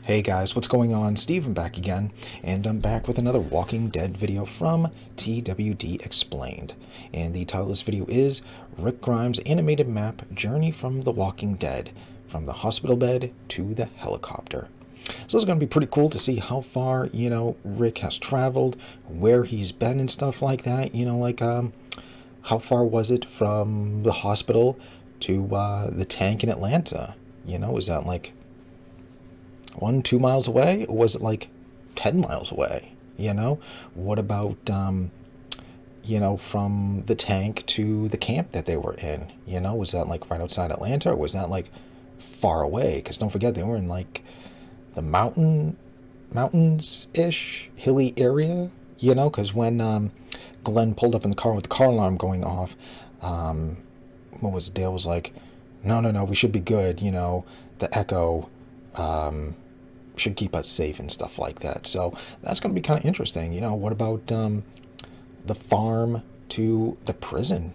Hey guys, what's going on? Steven back again, and I'm back with another Walking Dead video from TWD Explained. And the title of this video is Rick Grimes' animated map Journey from the Walking Dead, from the hospital bed to the helicopter. So it's going to be pretty cool to see how far, Rick has traveled, where he's been and stuff like that. How far was it from the hospital to the tank in Atlanta? Is that like 1-2 miles away, or was it like 10 miles away? What about from the tank to the camp that they were in? Was that like right outside Atlanta, or was that like far away? Because don't forget, they were in like the mountains ish hilly area. Because when Glenn pulled up in the car with the car alarm going off, Dale was like, no, we should be good. The echo should keep us safe and stuff like that. So that's going to be kind of interesting. What about the farm to the prison?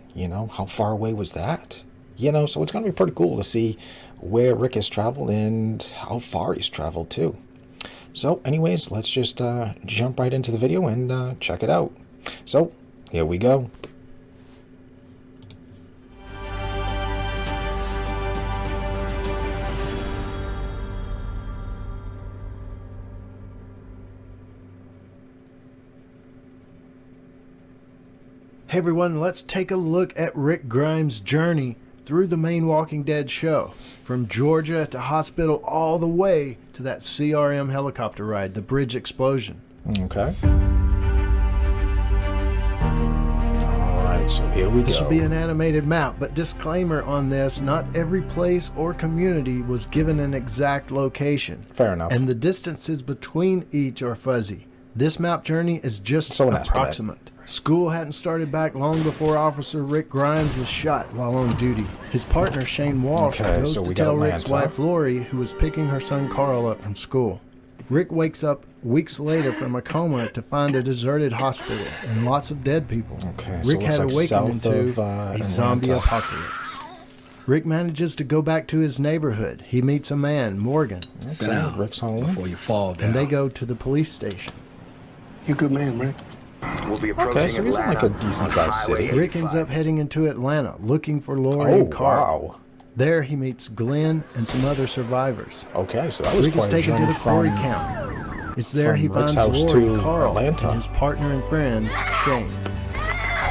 How far away was that? So it's going to be pretty cool to see where Rick has traveled and how far he's traveled too. So anyways, let's just jump right into the video and check it out. So here we go. Hey everyone, let's take a look at Rick Grimes' journey through the main Walking Dead show, from Georgia at the hospital all the way to that CRM helicopter ride, the bridge explosion. Okay. Alright, so here we go. This will be an animated map, but disclaimer on this, not every place or community was given an exact location. Fair enough. And the distances between each are fuzzy. This map journey is just approximate. School hadn't started back long before Officer Rick Grimes was shot while on duty. His partner Shane Walsh goes to tell Rick's wife Lori, who was picking her son Carl up from school. Rick wakes up weeks later from a coma to find a deserted hospital and lots of dead people. Rick had awakened into a zombie apocalypse. Rick manages to go back to his neighborhood. He meets a man, Morgan. Sit down Rick's home before you fall down. And they go to the police station. You're a good man, Rick. We'll be okay, so he's in like a decent-sized city. Rick ends up heading into Atlanta, looking for Lori and Carl. Wow. There he meets Glenn and some other survivors. Okay, so that was Rick quite is taken a to journey the quarry from camp. It's there he Rick's finds house Lori, to Carl, Atlanta. and his partner and friend, Shane.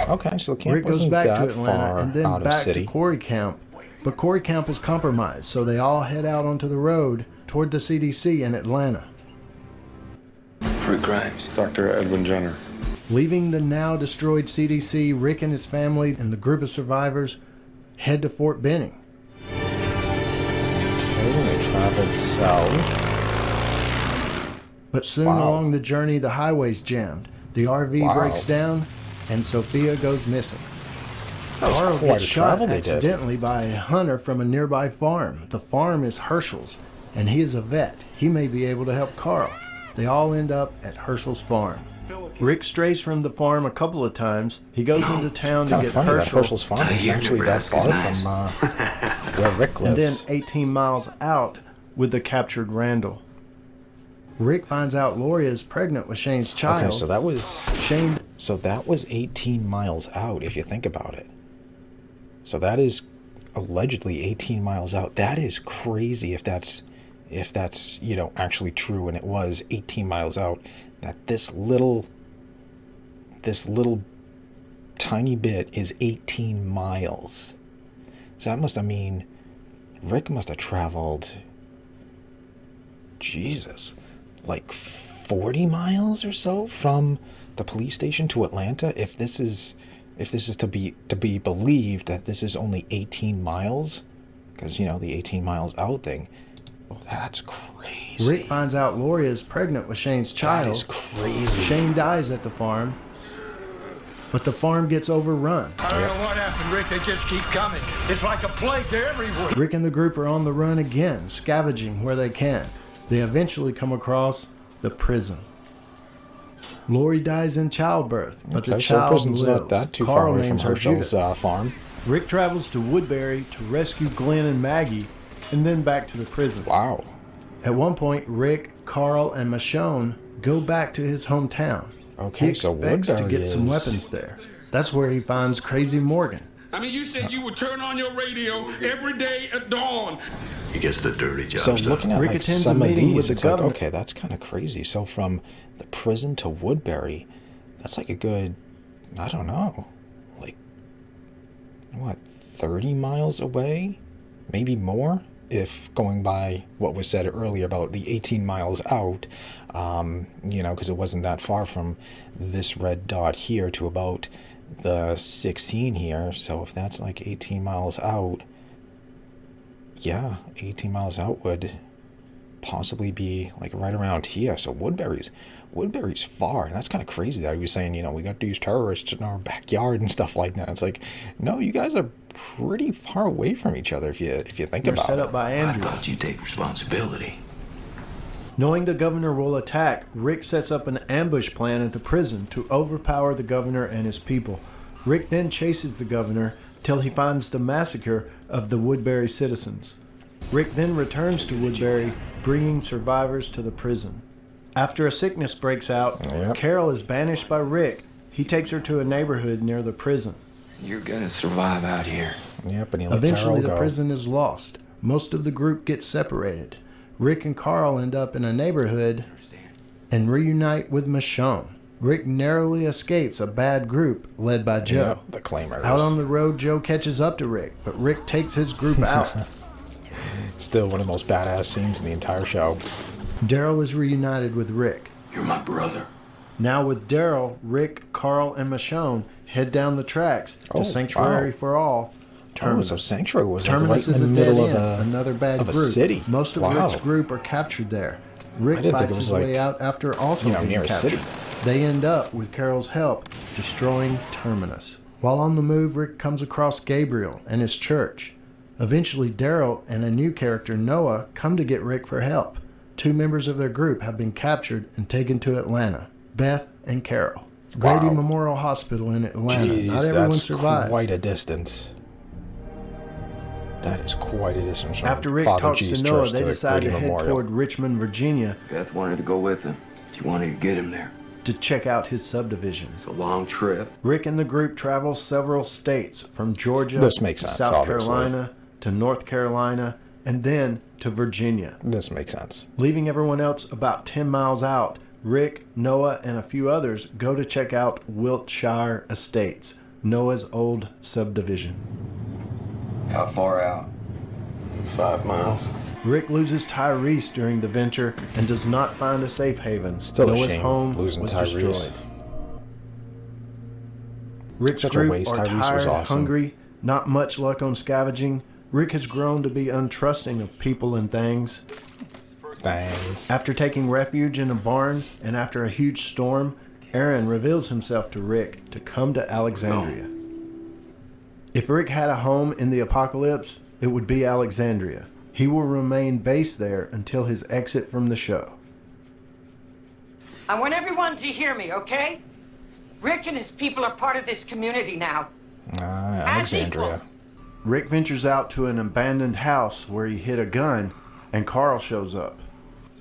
Okay, so the camp Rick goes wasn't back that to Atlanta far and then out of back city. to quarry camp. But quarry camp is compromised, so they all head out onto the road toward the CDC in Atlanta. Rick Grimes. Dr. Edwin Jenner. Leaving the now destroyed CDC, Rick and his family and the group of survivors head to Fort Benning. Okay, they traveled south. But soon along the journey, the highway's jammed. The RV breaks down, and Sophia goes missing. Carl gets shot accidentally by a hunter from a nearby farm. The farm is Herschel's, and he is a vet. He may be able to help Carl. They all end up at Herschel's farm. Rick strays from the farm a couple of times. He goes into town to get Herschel's farm is actually that far from where Rick lives. And then 18 miles out with the captured Randall. Rick finds out Lori is pregnant with Shane's child. Okay, so that was Shane. So that was 18 miles out, if you think about it. So that is allegedly 18 miles out. That is crazy if that's actually true, and it was 18 miles out. That this little tiny bit is 18 miles. So that must mean Rick must have traveled, Jesus, like 40 miles or so from the police station to Atlanta. If this is to be believed that this is only 18 miles, because the 18 miles out thing. That's crazy. Rick finds out Lori is pregnant with Shane's child. That is crazy. Shane dies at the farm, but the farm gets overrun. I don't know what happened, Rick. They just keep coming. It's like a plague. They're everywhere. Rick and the group are on the run again, scavenging where they can. They eventually come across the prison. Lori dies in childbirth, but the child lives. Not that too Carl far away names from her Herschel's Judith. farm. Rick travels to Woodbury to rescue Glenn and Maggie, and then back to the prison. Wow. At one point, Rick, Carl, and Michonne go back to his hometown. Okay, He expects to get some weapons there. That's where he finds Crazy Morgan. I mean, you said you would turn on your radio every day at dawn. He gets the dirty job So done. looking at Rick like attends some a of meeting these, with the it's like, governor. okay, that's kind of crazy. So from the prison to Woodbury, that's like a good, I don't know, like, what, 30 miles away? Maybe more? If going by what was said earlier about the 18 miles out, you know, because it wasn't that far from this red dot here to about the 16 here. So if that's like 18 miles out, yeah, 18 miles out would possibly be like right around here. So Woodbury's far, and that's kind of crazy that he was saying, you know, we got these terrorists in our backyard and stuff like that. It's like, no, you guys are pretty far away from each other if you think They're about set it. up by I Andrew. thought you'd take responsibility. Knowing the governor will attack, Rick sets up an ambush plan at the prison to overpower the governor and his people. Rick then chases the governor till he finds the massacre of the Woodbury citizens. Rick then returns to Woodbury, bringing survivors to the prison. After a sickness breaks out, Yep. Carol is banished by Rick. He takes her to a neighborhood near the prison. You're gonna survive out here. Yep, and he let Eventually, Carol the go. prison is lost. Most of the group gets separated. Rick and Carl end up in a neighborhood and reunite with Michonne. Rick narrowly escapes a bad group led by Joe. Yep, the claimers. Out on the road, Joe catches up to Rick, but Rick takes his group out. Still one of the most badass scenes in the entire show. Daryl is reunited with Rick. You're my brother. Now with Daryl, Rick, Carl, and Michonne head down the tracks to Oh, Sanctuary wow. for All. Oh, Terminus. so Sanctuary was like Terminus right is in a the dead middle end, of another bad a group. city. Most of Wow. Rick's group are captured there. I Rick didn't think fights it was his way like, out after also you know, being near a captured. city. They end up, with Carol's help, destroying Terminus. While on the move, Rick comes across Gabriel and his church. Eventually, Daryl and a new character, Noah, come to get Rick for help. 2 members of their group have been captured and taken to Atlanta, Beth and Carol. Grady Wow. Memorial Hospital in Atlanta. Jeez, Not everyone that's survives. quite a distance. That is quite a distance from After Rick Father talks G's to Noah, church they to decide to Grady head Memorial. toward Richmond, Virginia Beth wanted to go with him. She wanted to get him there. to check out his subdivision. It's a long trip. Rick and the group travel several states, from Georgia This makes to sense, South obviously. Carolina to North Carolina, and then to Virginia. This makes sense. Leaving everyone else about 10 miles out, Rick, Noah, and a few others go to check out Wiltshire Estates, Noah's old subdivision. How far out? 5 miles. Rick loses Tyrese during the venture and does not find a safe haven. Still a Noah's shame home losing was Tyrese. destroyed. Rick's Such a group waste. are Tyrese was tired, awesome. hungry, not much luck on scavenging. Rick has grown to be untrusting of people and things. Thanks. After taking refuge in a barn and after a huge storm, Aaron reveals himself to Rick to come to Alexandria. If Rick had a home in the apocalypse, it would be Alexandria. He will remain based there until his exit from the show. I want everyone to hear me, okay? Rick and his people are part of this community now. Alexandria. Rick ventures out to an abandoned house where he hid a gun, and Carl shows up.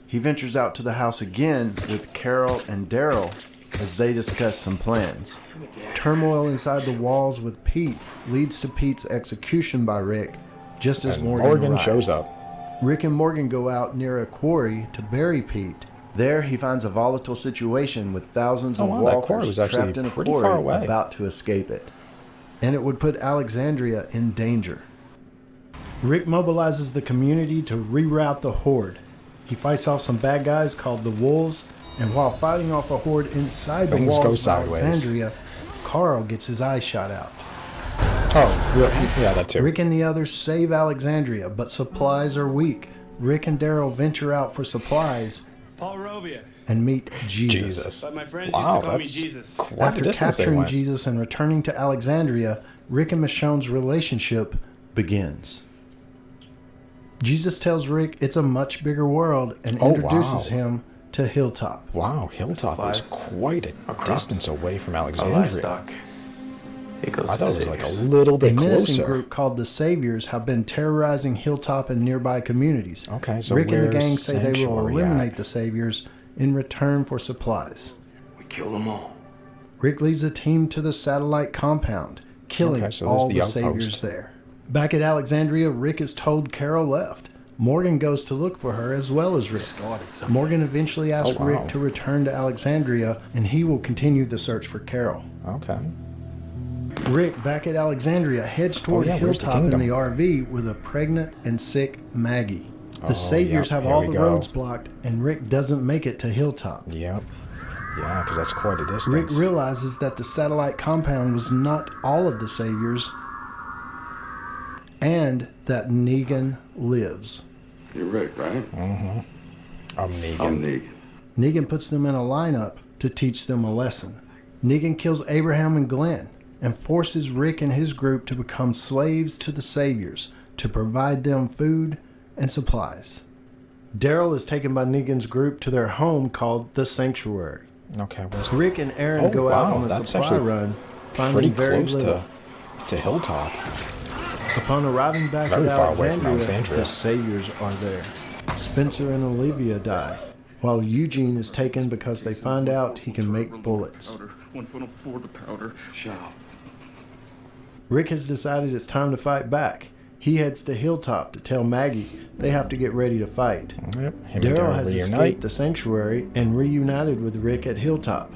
He ventures out to the house again with Carol and Daryl as they discuss some plans. Turmoil inside the walls with Pete leads to Pete's execution by Rick, just as And Morgan Morgan arrives. shows up. Rick and Morgan go out near a quarry to bury Pete. There he finds a volatile situation with thousands Oh, of wow, that walkers quarry was actually trapped in a pretty quarry far away. about to escape it. And it would put Alexandria in danger. Rick mobilizes the community to reroute the horde. He fights off some bad guys called the Wolves, and while fighting off a horde inside the Things walls go of sideways. Alexandria, Carl gets his eye shot out. Oh, yeah, that too. Rick and the others save Alexandria, but supplies are weak. Rick and Daryl venture out for supplies Paul Robia, and meet Jesus. Jesus. but my friends Wow, used to call me that's Jesus. quite a After distance they capturing went. Jesus and returning to Alexandria, Rick and Michonne's relationship begins. Jesus tells Rick it's a much bigger world and Oh, introduces wow. him to Hilltop. Wow, Hilltop is Supplies, quite a our crops, distance away from Our Alexandria. livestock. He goes I to thought it was the like a Saviors. little A bit menacing closer. group called the Saviors have been terrorizing Hilltop and nearby communities. Okay, so Rick and the where's gang say they will Sanctuary eliminate at? the Saviors in return for supplies. We kill them all. Rick leads a team to the satellite compound, killing Okay, so all there's the the Saviors outpost. there. Back at Alexandria, Rick is told Carol left. Morgan goes to look for her as well as Rick. Morgan eventually asks Oh, wow. Rick to return to Alexandria, and he will continue the search for Carol. Okay. Rick, back at Alexandria, heads toward yeah, where's the Hilltop in kingdom? the RV with a pregnant and sick Maggie. The Oh, Saviors yep, have here all we the go. roads blocked, and Rick doesn't make it to Hilltop. Yep. Yeah, because that's quite a distance. Rick realizes that the satellite compound was not all of the Saviors, and that Negan lives. You're Rick, right? I'm Negan. I'm Negan. Negan puts them in a lineup to teach them a lesson. Negan kills Abraham and Glenn and forces Rick and his group to become slaves to the Saviors to provide them food and supplies. Daryl is taken by Negan's group to their home called the Sanctuary. Okay, where's the... Rick and Aaron Oh, go out wow, on a that's supply actually run, pretty finding very close little. to Hilltop. Upon arriving back Very at far away from Alexandria, Alexandria. the Saviors are there. Spencer and Olivia die, while Eugene is taken because they find out he can make bullets. One funnel for the powder. Shut up. Rick has decided it's time to fight back. He heads to Hilltop to tell Maggie they have to get ready to fight. Yep. Him and Daryl Daryl has reunite. escaped the sanctuary and reunited with Rick at Hilltop.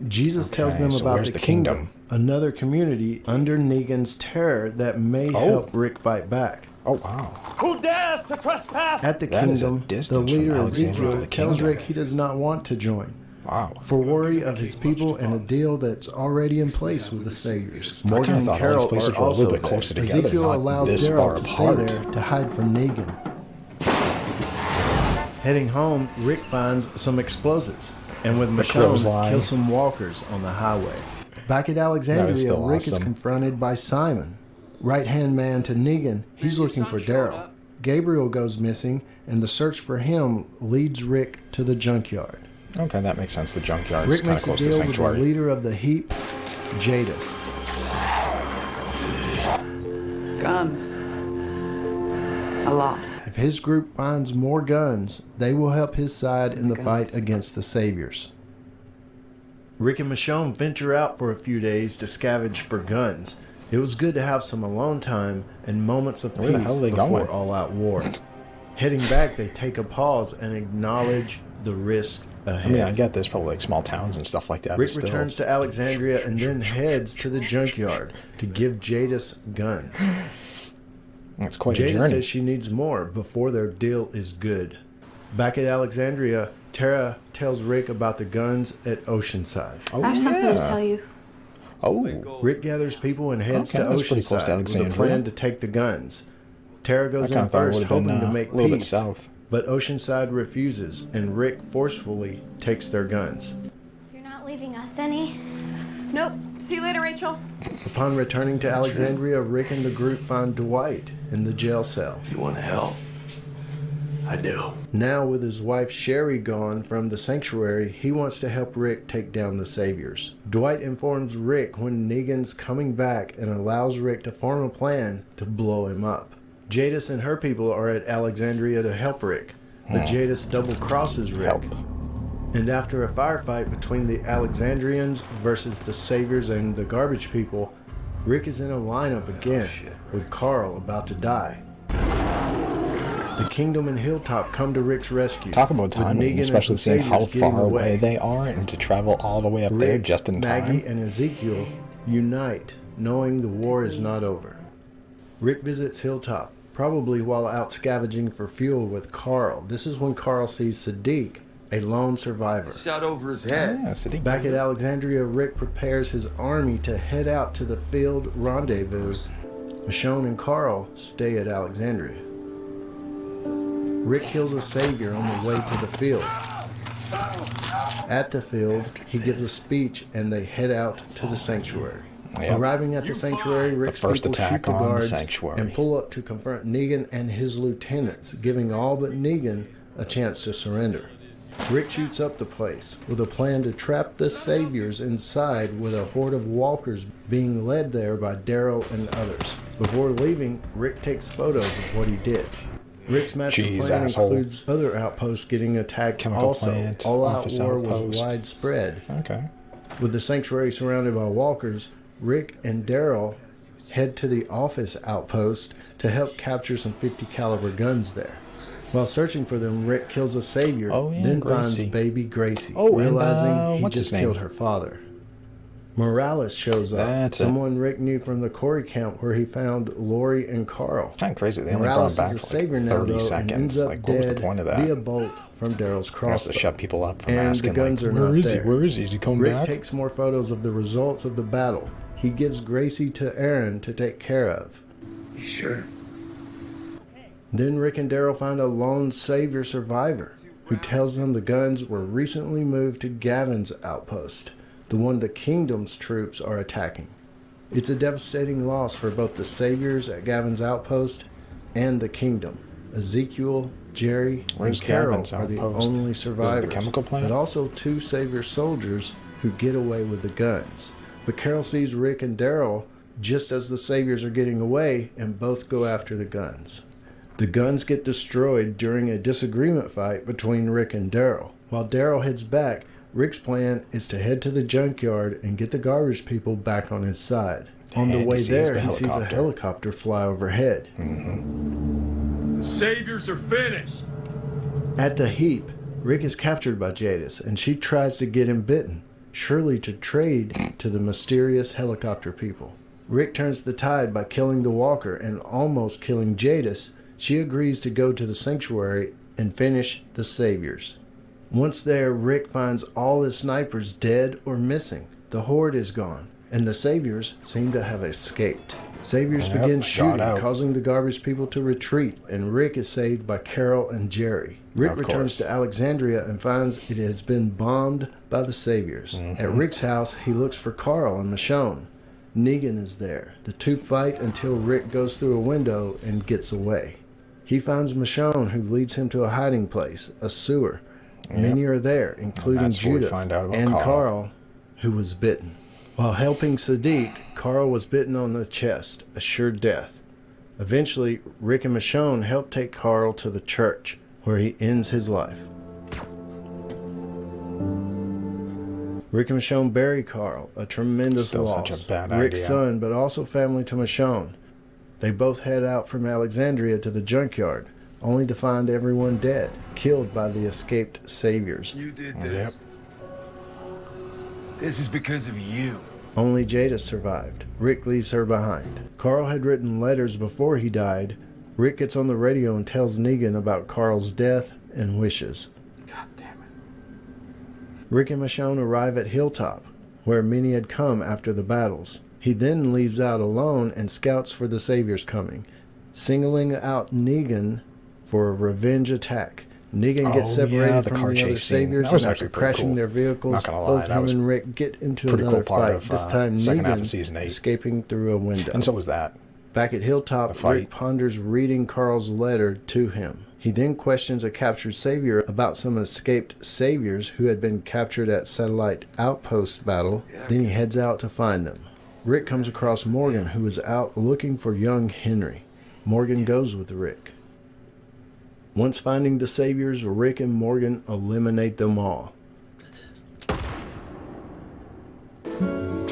Jesus tells them so about where's the the kingdom, kingdom? another community under Negan's terror that may help Rick fight back. Oh, wow. Who dares to trespass? At the That is a kingdom, the distance from leader Alexandria to Ezekiel the tells kingdom. Rick he does not want to join, Wow. for worry of his people and a deal that's already in place with the Saviors. Morgan kinda and thought all Carol these places are were a also little bit there. closer together, Ezekiel not allows this Daryl far to stay apart. there to hide from Negan. Heading home, Rick finds some explosives, and with Michonne, clothesline. kills some walkers on the highway. Back at Alexandria, still Rick is awesome. confronted by Simon, right-hand man to Negan. He's looking for Daryl. Gabriel goes missing, and the search for him leads Rick to the junkyard. Okay, that makes sense. The junkyard's Rick kind of makes a close to the deal with the sanctuary. leader of the heap, Jadis. Guns. A lot. If his group finds more guns, they will help his side in the fight against the Saviors. Rick and Michonne venture out for a few days to scavenge for guns. It was good to have some alone time and moments of Where the peace hell are they before going? all-out war. Heading back, they take a pause and acknowledge the risk I ahead. mean, I get there's probably like small towns and stuff like that. Rick but still. returns to Alexandria and then heads to the junkyard to give Jadis guns. It's quite a Jada journey. says she needs more before their deal is good. Back at Alexandria, Tara tells Rick about the guns at Oceanside. Oh, I have something to yeah. tell you. Oh, Rick gathers people and heads Okay, to that's pretty close to Oceanside with a Alexandria. plan to take the guns. Tara goes I kinda in thought it first, would've been, hoping to make a little bit peace. south. But Oceanside refuses, and Rick forcefully takes their guns. You're not leaving us any? Nope. See you later, Rachel. Upon returning to Alexandria, Rick and the group find Dwight in the jail cell. You want to help? I do. Now, with his wife Sherry gone from the sanctuary, he wants to help Rick take down the Saviors. Dwight informs Rick when Negan's coming back and allows Rick to form a plan to blow him up. Jadis and her people are at Alexandria to help Rick, but Jadis double-crosses Rick. Help. And after a firefight between the Alexandrians versus the Saviors and the Garbage People, Rick is in a lineup again, with Carl about to die. The Kingdom and Hilltop come to Rick's rescue. talk about with timing, Negan and especially some seeing how saviors getting far away away. they are and to travel all the way up there Rick, just in Maggie, time. and Ezekiel unite, knowing the war is not over. Rick visits Hilltop, probably while out scavenging for fuel with Carl. This is when Carl sees Sadiq, a lone survivor. Shot over his head. Yeah, Sadiq. Back at Alexandria, Rick prepares his army to head out to the field rendezvous. Michonne and Carl stay at Alexandria. Rick kills a savior on the way to the field. At the field, he gives a speech and they head out to the sanctuary. Yep. Arriving at the sanctuary, Rick's first people shoot attack the on the guards sanctuary. and pull up to confront Negan and his lieutenants, giving all but Negan a chance to surrender. Rick shoots up the place with a plan to trap the Saviors inside with a horde of walkers being led there by Daryl and others. Before leaving, Rick takes photos of what he did. Rick's master plan includes other outposts getting attacked Chemical also. plant, All-out office war outpost. was widespread. Okay. With the sanctuary surrounded by walkers, Rick and Daryl head to the office outpost to help capture some .50 caliber guns there. While searching for them, Rick kills a Savior, then finds baby Gracie, realizing he just killed her father. Morales shows up, someone Rick knew from the Corey camp where he found Lori and Carl. Kind of crazy. They only Morales brought him back is a for like Savior now, 30 though, seconds. and ends up Like, what was the dead point of that? via bolt from Daryl's He has crossbow. to shut people up from And asking, the guns like, are where not is there. he? Where is he? Is he coming Rick back? takes more photos of the results of the battle. He gives Gracie to Aaron to take care of. You sure? Then Rick and Daryl find a lone Savior survivor who tells them the guns were recently moved to Gavin's outpost, the one the Kingdom's troops are attacking. It's a devastating loss for both the Saviors at Gavin's outpost and the Kingdom. Ezekiel, Jerry, and Carol are the only survivors, but also 2 Savior soldiers who get away with the guns. But Carol sees Rick and Daryl just as the Saviors are getting away, and both go after the guns. The guns get destroyed during a disagreement fight between Rick and Daryl. While Daryl heads back, Rick's plan is to head to the junkyard and get the garbage people back on his side. On the way there, he sees a helicopter fly overhead. The Saviors are finished. At the heap, Rick is captured by Jadis, and she tries to get him bitten, surely to trade to the mysterious helicopter people. Rick turns the tide by killing the walker and almost killing Jadis. She agrees to go to the sanctuary and finish the Saviors. Once there, Rick finds all his snipers dead or missing. The horde is gone, and the Saviors seem to have escaped. Saviors begin shooting, causing the garbage people to retreat, and Rick is saved by Carol and Jerry. Rick returns to Alexandria and finds it has been bombed by the Saviors. At Rick's house, he looks for Carl and Michonne. Negan is there. The 2 fight until Rick goes through a window and gets away. He finds Michonne, who leads him to a hiding place, a sewer. Many are there, including Judith and Carl, who was bitten. While helping Sadiq, Carl was bitten on the chest, a sure death. Eventually, Rick and Michonne help take Carl to the church, where he ends his life. Rick and Michonne bury Carl, a tremendous loss. Such a bad Rick's idea. son, but also family to Michonne. They both head out from Alexandria to the junkyard, only to find everyone dead, killed by the escaped Saviors. You did this. This is because of you. Only Jada survived. Rick leaves her behind. Carl had written letters before he died. Rick gets on the radio and tells Negan about Carl's death and wishes. God damn it. Rick and Michonne arrive at Hilltop, where many had come after the battles. He then leaves out alone and scouts for the Saviors coming, singling out Negan for a revenge attack. Negan gets separated from the other Saviors, and after crashing their vehicles, both him and Rick get into another fight, this time Negan escaping through a window. And so was that. Back at Hilltop, Rick ponders reading Carl's letter to him. He then questions a captured Savior about some escaped Saviors who had been captured at Satellite Outpost battle. Then he heads out to find them. Rick comes across Morgan, who is out looking for young Henry. Morgan goes with Rick. Once finding the Saviors, Rick and Morgan eliminate them all.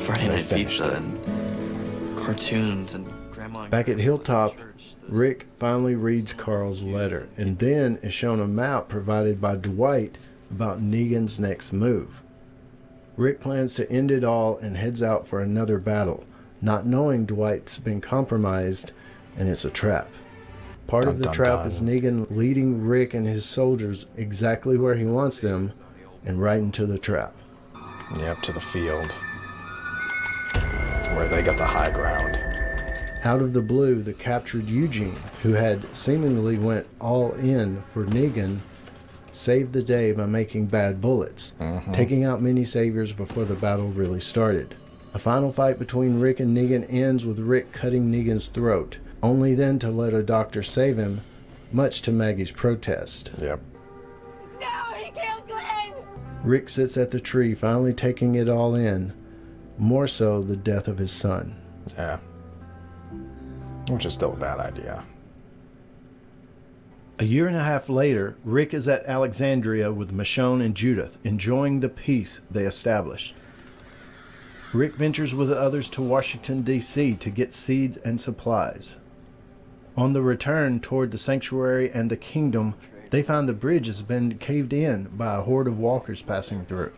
Friday night pizza and cartoons and grandma. Back at Hilltop, Rick finally reads Carl's letter and then is shown a map provided by Dwight about Negan's next move. Rick plans to end it all and heads out for another battle, not knowing Dwight's been compromised and it's a trap. Part of the trap is Negan leading Rick and his soldiers exactly where he wants them and right into the trap. Yep, to the field. Where they got the high ground. Out of the blue, the captured Eugene, who had seemingly went all in for Negan, saved the day by making bad bullets, taking out many Saviors before the battle really started. A final fight between Rick and Negan ends with Rick cutting Negan's throat, only then to let a doctor save him, much to Maggie's protest. Yep. No, he killed Glenn! Rick sits at the tree, finally taking it all in, more so the death of his son. Yeah. Which is still a bad idea. A year and a half later, Rick is at Alexandria with Michonne and Judith, enjoying the peace they established. Rick ventures with the others to Washington, D.C. to get seeds and supplies. On the return toward the sanctuary and the kingdom, they find the bridge has been caved in by a horde of walkers passing through.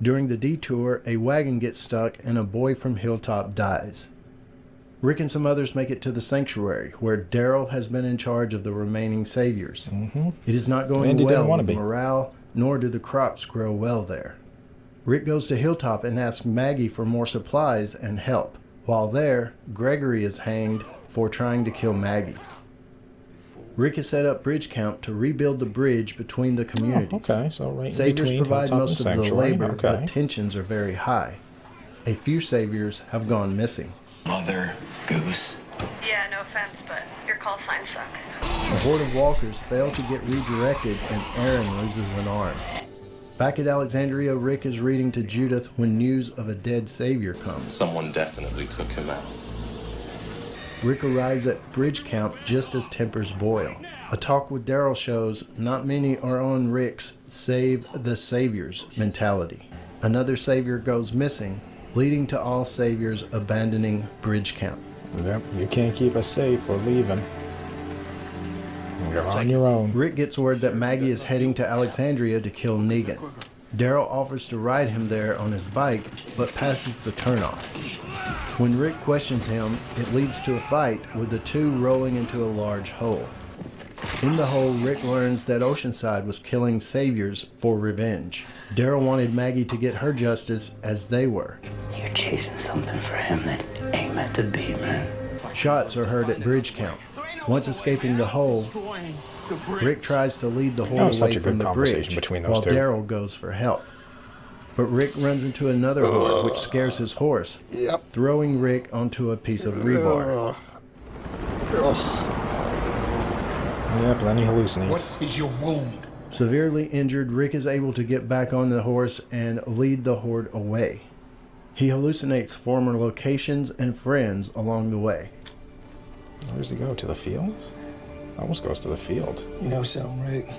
During the detour, a wagon gets stuck and a boy from Hilltop dies. Rick and some others make it to the sanctuary, where Daryl has been in charge of the remaining saviors. It is not going well with morale, nor do the crops grow well there. Rick goes to Hilltop and asks Maggie for more supplies and help. While there, Gregory is hanged for trying to kill Maggie. Rick has set up Bridge Count to rebuild the bridge between the communities. Okay, so right Saviors between provide Hilltop most and of the Sanctuary. labor, Okay. but tensions are very high. A few saviors have gone missing. Mother Goose. Yeah, no offense, but your call signs suck. A horde of walkers fail to get redirected and Aaron loses an arm. Back at Alexandria, Rick is reading to Judith when news of a dead savior comes. Someone definitely took him out. Rick arrives at Bridge Count just as tempers boil. A talk with Daryl shows not many are on Rick's save the saviors mentality. Another savior goes missing, leading to all saviors abandoning Bridge Count. Yep, you can't keep us safe. We're leaving. You're on your own. Rick gets word that Maggie is heading to Alexandria to kill Negan. Daryl offers to ride him there on his bike, but passes the turnoff. When Rick questions him, it leads to a fight, with the two rolling into a large hole. In the hole, Rick learns that Oceanside was killing saviors for revenge. Daryl wanted Maggie to get her justice as they were. You're chasing something for him that ain't meant to be, man. Shots are heard at Bridge Count. Once escaping the hole, Rick tries to lead the horde away from the bridge, while Daryl goes for help. But Rick runs into another horde, which scares his horse, throwing Rick onto a piece of rebar. Yep, then he hallucinates. What is your wound? Severely injured, Rick is able to get back on the horse and lead the horde away. He hallucinates former locations and friends along the way. Where does he go? To the field? Almost goes to the field. You know something, Rick?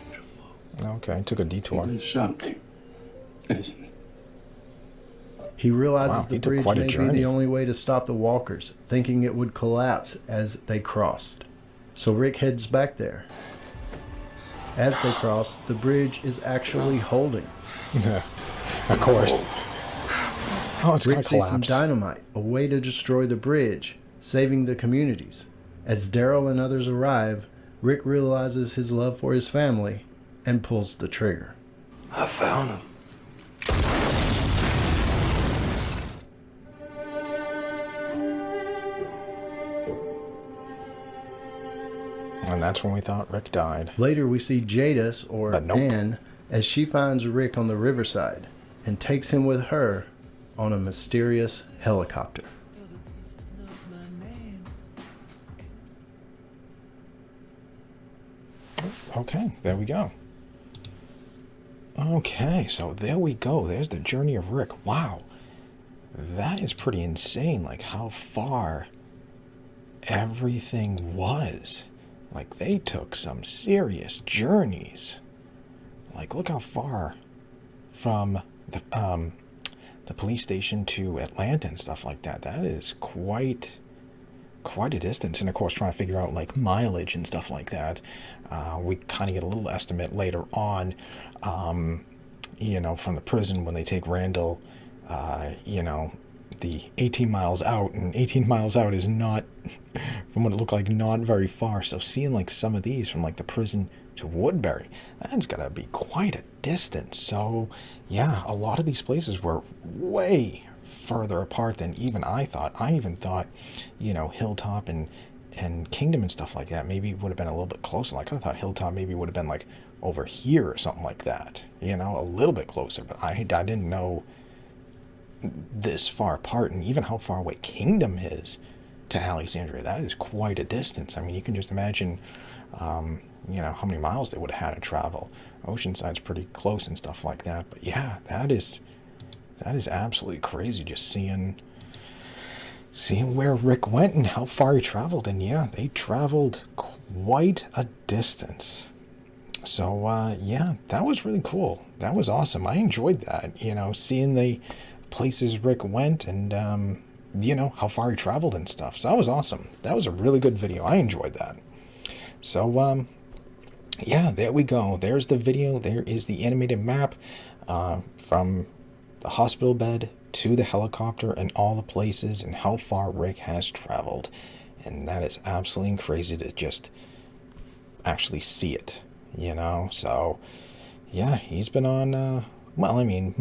Okay, took a detour. Something, isn't it? He realizes the he took bridge quite a may be journey. the only way to stop the walkers, thinking it would collapse as they crossed. So Rick heads back there. As they cross, the bridge is actually holding. Of course. Oh, it's Rick gonna sees some collapse. dynamite, a way to destroy the bridge, saving the communities. As Daryl and others arrive, Rick realizes his love for his family and pulls the trigger. I found him. And that's when we thought Rick died. Later we see Jadis, or But nope. Anne, as she finds Rick on the riverside and takes him with her on a mysterious helicopter. Okay, there we go. Okay, so there we go. There's the journey of Rick. Wow. That is pretty insane, like how far everything was. Like, they took some serious journeys. Like, look how far from the police station to Atlanta and stuff like that. That is quite a distance. And of course, trying to figure out like mileage and stuff like that. We kind of get a little estimate later on, you know, from the prison when they take Randall, you know, the 18 miles out, and 18 miles out is not, from what it looked like, not very far. So seeing like some of these from like the prison to Woodbury, that's gotta be quite a distance. So yeah, a lot of these places were way further apart than even I thought. I even thought, you know, Hilltop and Kingdom and stuff like that maybe would have been a little bit closer. Like I thought Hilltop maybe would have been like over here or something like that, you know, a little bit closer. But I didn't know this far apart, and even how far away Kingdom is to Alexandria. That is quite a distance. I mean, you can just imagine, you know, how many miles they would have had to travel. Oceanside's pretty close and stuff like that. But yeah, that is absolutely crazy, just seeing where Rick went and how far he traveled. And yeah, they traveled quite a distance. So yeah, that was really cool. That was awesome. I enjoyed that, you know, seeing the places Rick went and you know, how far he traveled and stuff. So that was awesome. That was a really good video. I enjoyed that. So yeah, there we go. There's the video. There is the animated map from the hospital bed to the helicopter and all the places and how far Rick has traveled. And that is absolutely crazy to just actually see it, you know. So yeah, he's been on well, I mean,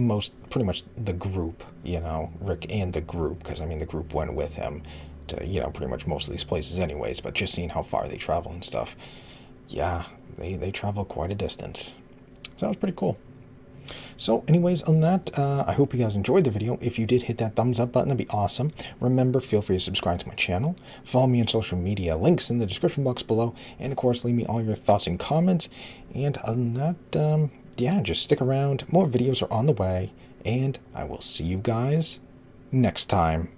pretty much the group, you know, Rick and the group, because I mean the group went with him to, you know, pretty much most of these places anyways. But just seeing how far they travel and stuff, yeah, they travel quite a distance. So that was pretty cool. So anyways, on that, I hope you guys enjoyed the video. If you did, hit that thumbs up button. That'd be awesome. Remember, feel free to subscribe to my channel. Follow me on social media. Links in the description box below. And, of course, leave me all your thoughts and comments. And on that, yeah, just stick around. More videos are on the way. And I will see you guys next time.